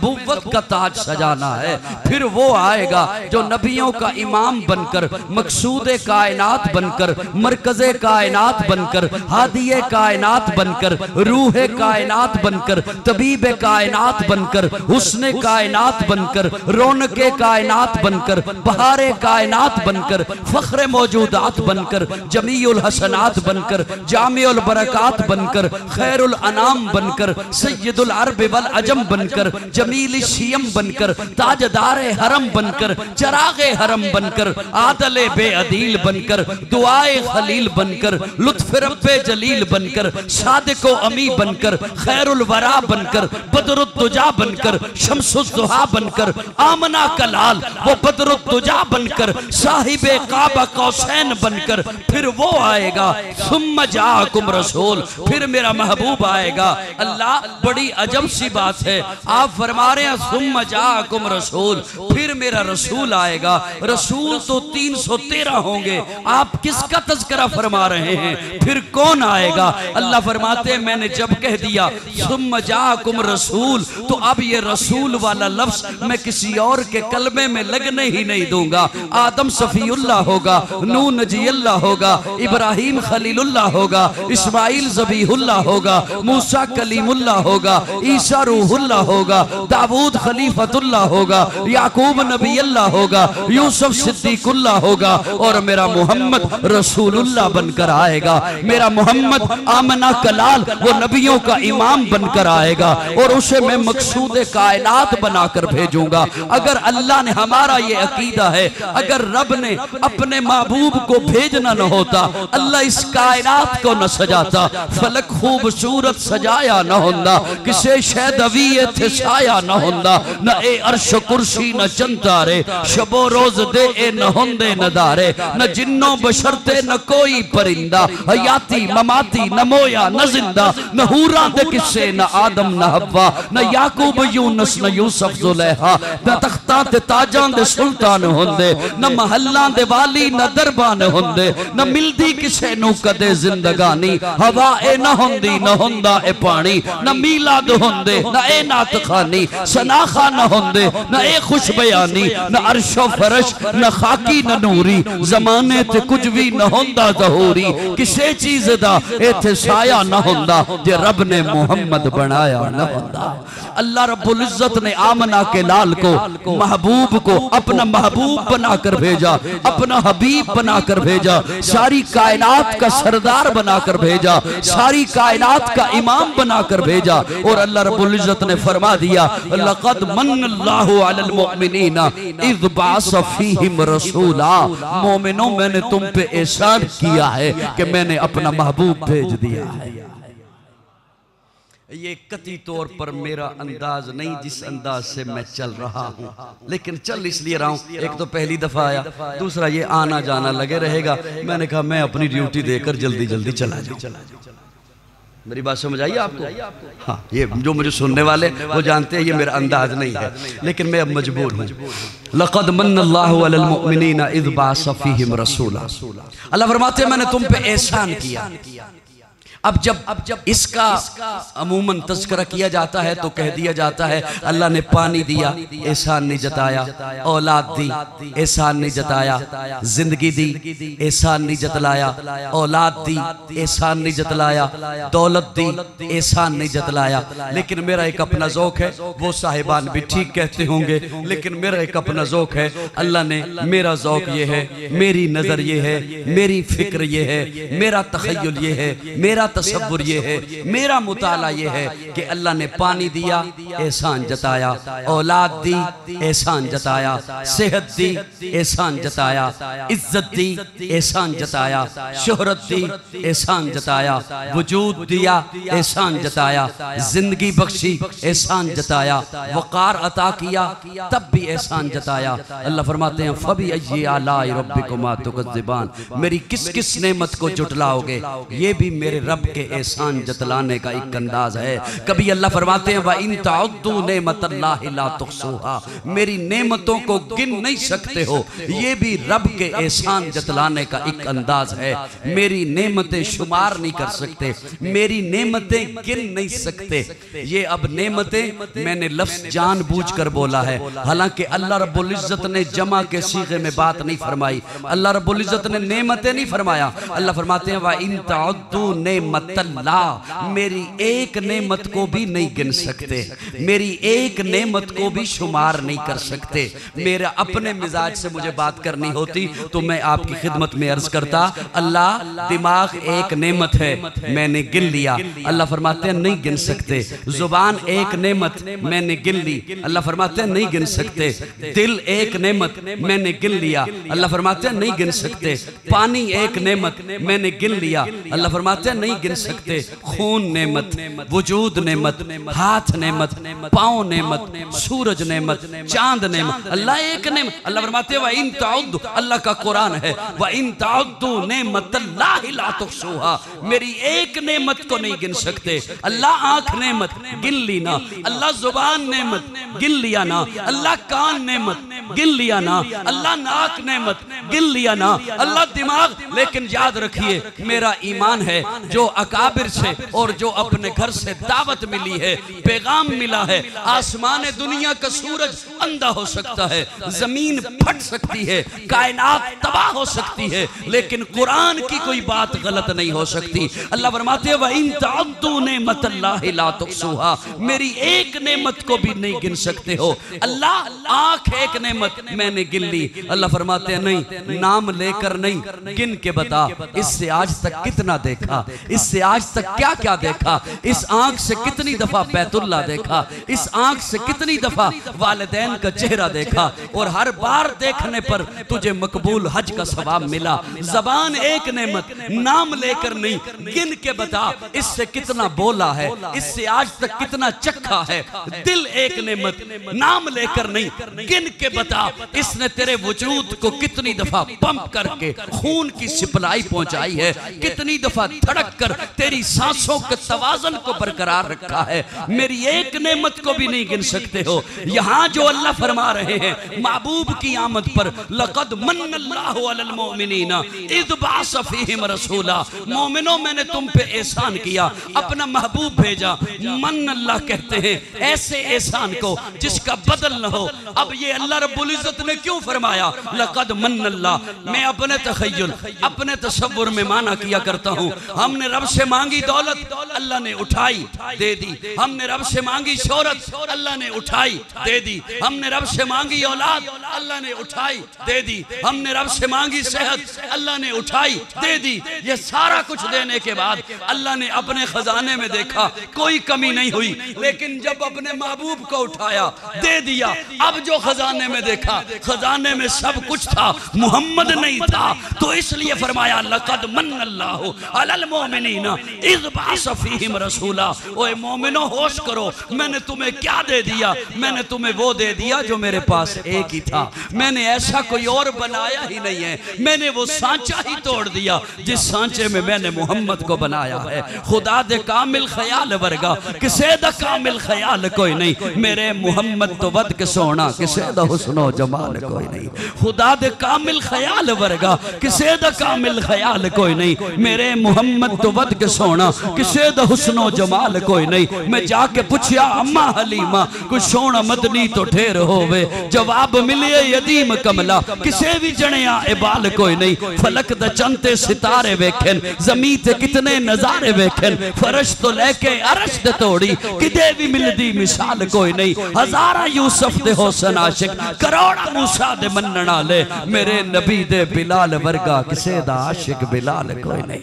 नबूवत का ताज सजाना है। फिर वो आएगा जो नबियों का इमाम बनकर, मकसूदे कायनात बनकर, मरकज़े कायनात बनकर, हादिये कायनात बनकर, रूहे कायनात बनकर, तबीबे कायनात बनकर, हुस्ने कायनात बनकर, रौनके कायनात बनकर, बहारे कायनात बनकर, फख्रे मौजूदात बनकर, जमीउल हसनात बनकर, जामिउल बरकात बनकर, खैरुल अनाम बनकर, सय्यदुल अरब वल अजम बनकर, जमील शियम बनकर, ताजदारे हरम बनकर, चरागे हरम बनकर, आदले बेअदील बनकर, दुआए खलील बनकर, लुत्फ रब्बे जलील बनकर, सादिको अमी बनकर, खैरुल वरा बनकर, बदरुद्दुजा बनकर, शम्सुद्दुहा बनकर, आमना कलाल वो बदरुद्दुजा बनकर, साहिबे काबा कौसैन बनकर। फिर वो आएगा सुम्मा जाकुम रसूल, फिर मेरा महबूब आएगा। अल्लाह बड़ी अजब सी बात है, आप फरमा रहे हैं सुम्मा जाकुम रसूल, फिर मेरा रसूल आएगा। रसूल तो 313 होंगे, आप किसका तज़किरा फरमा रहे हैं? फिर कौन आएगा? अल्लाह फरमाते हैं मैंने जब कह दिया सुम्मा जाकुम रसूल, तो अब ये रसूल वाला लफ्ज मैं किसी और के कलमे में लगने ही नहीं दूंगा। आदम सफीउल्लाह होगा, नूह नजीउल्लाह होगा, इब्राहिम खलीलुल्लाह होगा, इस्माइल ज़बीहुल्लाह होगा, मूसा कलीमुल्लाह होगा, ईसा रूहुल्लाह होगा, दाऊद खलीफतुल्लाह होगा, याकूब नबीउल्लाह होगा, यूसुफ सिद्दीकुल्लाह होगा, और मेरा मोहम्मद रसूलुल्लाह बनकर आएगा। मेरा मोहम्मद आमना कलाल वो नबियों का इमाम बनकर आएगा, और उसे मैं मकसूदे कायनात बनाकर भेजूंगा। अगर अल्लाह ने, हमारा ये अकीदा है, अगर रब ने अपने महबूब को भेजना न होता, अल्लाह इस कायनात को न सजाता, फलक खूबसूरत सजाया न होंदा, किसे शैदवी थे साया न होंदा, न ए अर्श कुर्सी न चंतारे, शबो रोज दे ए न होंदे नदारे, न जिन्नो बशरते न कोई परिंदा, हयाती ममाती न मोया न जिंदा, न हूरा दे किस्से न आदम न हव्वा, न याकूब यूनुस न यूसुफ जुलेहा, न तख्ता ते ताजां दे सुल्तान होंदे, न महल्लां दे वाली न दरबान होंदे, न मिलदी किसे नू कदे जिंदगानी, हवा ए न होंदी न होंदा ए पानी, न मीलाद होंदे न ए नात खानी, सनाखा न होंदे न ए खुश बयानी, न अर्शो फरश न खाकी न नूरी, जमाने ते कुछ भी न होंदा ज़हूरी, किसे चीज दा इत्थे साया न होंदा, जे रब ने मोहम्मद बनाया न होंदा। अल्लाह रब्बुल इज्जत ने आमना के लाल को, महबूब को अपना महबूब बनाकर भेजा, अपना हबीब बनाकर भेजा, सारी कायनात का सरदार बनाकर भेजा, सारी कायनात का इमाम बनाकर भेजा। और अल्लाह रब्बुल इज्जत ने फरमा दिया लक़द मन्नल्लाहु अलल मुअमिनीना इज़ बअस फ़ीहिम रसूला, मोमिनों मैंने तुम पे एहसान किया है कि मैंने अपना महबूब भेज दिया है। ये कती तौर पर मेरा अंदाज नहीं जिस अंदाज से मैं चल रहा हूँ, लेकिन चल इसलिए रहा हूँ, एक तो पहली दफा आया, दूसरा ये आना जाना लगे रहेगा। मैंने कहा मैं अपनी ड्यूटी देकर जल्दी जल्दी चला जाऊँ। मेरी बात समझ आई आपको? हाँ, ये जो मुझे सुनने वाले वो जानते हैं ये मेरा अंदाज नहीं है, लेकिन मैं अब मजबूर हूँ। लक़द मन्नल्लाहु अलल मुअमिनीना इज़ बअस फ़ीहिम रसूला, अल्लाह फरमाते हैं मैंने तुम पे एहसान किया। अब जब इसका अमूमन तज़किरा किया जाता है तो कह दिया जाता है अल्लाह ने पानी दिया, एहसान नहीं जताया, औलाद दी, एहसान नहीं जताया, जिंदगी दी, एहसान नहीं जतलाया, औलाद दी, एहसान नहीं जतलाया, दौलत दी, एहसान नहीं जतलाया। लेकिन मेरा एक अपना ज़ौक़ है, वो साहिबान भी ठीक कहते होंगे, लेकिन मेरा एक अपना ज़ौक़ है। अल्लाह ने, मेरा ज़ौक़ ये है, मेरी नज़र ये है, मेरी फ़िक्र ये है, मेरा तख़य्युल ये है, मेरा तसव्वुर ये है, मेरा मुताला ये है कि अल्लाह ने पानी दिया, एहसान जताया, औलाद दी, एहसान जताया, सेहत दी, एहसान जताया, इज्जत दी, एहसान जताया, शोहरत दी, एहसान जताया, वजूद दिया, एहसान जताया, जिंदगी बख्शी, एहसान जताया, वक़ार अता किया, तब भी एहसान जताया। अल्लाह फरमाते हैं फबी अय्यि आलाई रब्बिकुमा तुकज़्ज़िबान, मेरी किस किस नेमत को जुटलाओगे, ये भी मेरे रब रब के एहसान जतलाने का एक अंदाज है। कभी अल्लाह फरमाते हैं व इन तअद्दू नेमतल्लाहि ला तुहसूहा, मेरी नेमतों को गिन नहीं सकते हो, ये भी रब के एहसान जतलाने का एक अंदाज है। मेरी नेमतें शुमार नहीं कर सकते, मेरी नेमतें गिन नहीं सकते। ये अब नेमतें मैंने लफ्ज जानबूझकर बोला है, हालांकि अल्लाह रब्बुल इज्जत ने जमा के सीगे में बात नहीं फरमाई। अल्लाह रब्बुल इज्जत ने नेमतें नहीं फरमाया। अल्लाह फरमाते हैं वा इन तअद्दू नेमतल्लाह, मेरी एक नेमत को भी नहीं गिन सकते, मेरी एक नेमत को भी शुमार नहीं कर सकते। मेरा अपने मिजाज से मुझे बात करनी होती तो मैं आपकी खिदमत में अर्ज करता, अल्लाह दिमाग एक नेमत है, मैंने गिन लिया। अल्लाह फरमाते हैं नहीं गिन सकते। जुबान एक नेमत, मैंने गिन ली। अल्लाह फरमाते हैं नहीं गिन सकते। दिल एक नेमत, मैंने गिन लिया। अल्लाह फरमाते हैं नहीं गिन सकते। पानी एक नेमत, मैंने गिन लिया। अल्लाह फरमाते हैं नहीं गिन सकते। खून नेमत, वजूद नेमत, हाथ नेमत, पाँव नेमत, सूरज नेमत, चांद नेमत, अल्लाह एक नेमत। अल्लाह फरमाते हैं व इन तअद्दू, अल्लाह का कुरान है, व इन तअद्दू नेमतल्लाहि ला तुहसूहा, मेरी एक नेमत को नहीं गिन सकते। अल्लाह आंख नेमत, गिन ली ना। अल्लाह जुबान नेमत, गिन लिया ना। अल्लाह कान नेमत, गिन लिया ना। अल्लाह नाक नेमत, गिन लिया ना। अल्लाह दिमाग। लेकिन याद रखिए मेरा ईमान है, जो अकाबिर से और जो अपने घर से दावत मिली है, पैगाम मिला है, आसमान दुनिया का सूरज अंधा हो सकता है, जमीन फट सकती है, कायनात तबाह हो सकती है, लेकिन कुरान की कोई बात गलत नहीं हो सकती। अल्लाह फरमाते हैं व इन तअद्दू नेमतल्लाहि ला तुहसूहा, मेरी एक नेमत को भी नहीं गिन सकते हो। अल्लाह आंख एक नेमत, मैंने गिन ली। अल्लाह फरमाते हैं नहीं, नाम लेकर नहीं, गिन के बता, इससे आज तक कितना देखा, इससे आज तक क्या क्या देखा, इस आंख से कितनी दफा बैतुल्ला देखा, इस आंख से कितनी दफा वालिदैन का चेहरा देखा, और हर बार देखने पर तुझे मकबूल हज का सवाब मिला। जबान एक नेमत, नाम लेकर नहीं, गिन के बता, इससे कितना बोला है, इससे आज तक कितना चखा है। दिल एक नेमत, नाम लेकर नहीं, गिन के बता, इसने तेरे वजूद को कितनी दफा पंप करके खून की सप्लाई पहुंचाई है, कितनी दफा धड़क कर तेरी सांसों के तवाज़ुन को बरकरार रखा है। मेरी एक नेमत को भी नहीं गिन सकते हो। यहाँ जो अल्लाह फरमा रहे हैं महबूब की आमद पर, लक़द मन्नल्लाहु अलल मुमिनीना इज़ बअस फ़ीहिम रसूला, मोमिनो मैंने तुम पे एहसान किया, अपना महबूब भेजा। मन अल्लाह कहते हैं ऐसे एहसान को जिसका बदल न हो। अब ये अल्लाह रब्बुल इज्जत ने क्यों फरमाया लक़द मन्नल्लाह? मैं अपने तख़य्युल, अपने तसव्वुर में माना किया करता हूँ। हमने रब से मांगी दौलत, अल्लाह ने उठाई दे दी। हमने रब से मांगी शोहरत, अल्लाह ने उठाई दे दी। हमने रब से मांगी औलाद, अल्लाह ने उठाई दे दी। हमने रब से मांगी सेहत, अल्लाह ने उठाई दे दी। ये सारा कुछ देने के बाद अल्लाह ने अपने खजाने में देखा कोई कमी नहीं हुई, लेकिन जब अपने महबूब को उठाया दे दिया, अब जो खजाने में देखा, खजाने में सब कुछ था, मोहम्मद नहीं था। तो इसलिए फरमाया लक़द मन्नल्लाहु अलल मुमिनीना इज़ बअस फ़ीहिम रसूला। ओए मोमिनो होश करो, मैंने तुम्हें क्या दे दिया? मैंने तुम्हें वो दे दिया जो मेरे पास एक ही था। मैंने ऐसा कोई और बनाया ही नहीं है, मैंने वो सांचा ही तोड़ दिया जिस सांचे में मैंने मोहम्मद को बनाया है। खुदा दे कामिल ख्याल वर्गा किसे दा कामिल ख्याल कोई नहीं, मेरे मोहम्मद तो वद के सोना किसे दा हुस्नो जमाल कोई नहीं। खुदा दे कामिल ख्याल वर्गा किसे दा कामिल ख्याल कोई नहीं, मेरे मोहम्मद तो वद के सोना किसे दा हुस्नो जमाल कोई नहीं। मैं जाके पूछया अम्मा हलीमा कोई सोना मदनी तो ठेर होवे, जवाब मिले यदीम कमला किसे भी जणिया इबाल कोई नहीं। फलक द चंते सितारे वेखन, जमीन ते कितने नजारे वेखन, फर्श तो लेके अरश दे तोड़ी किदे भी मिलदी मिसाल कोई नहीं। हजारा यूसुफ दे हुसन आशिक, करोड़ा मूसा दे मनण वाले, मेरे नबी दे बिलाल वर्गा किसे दा आशिक बिलाल कोई नहीं।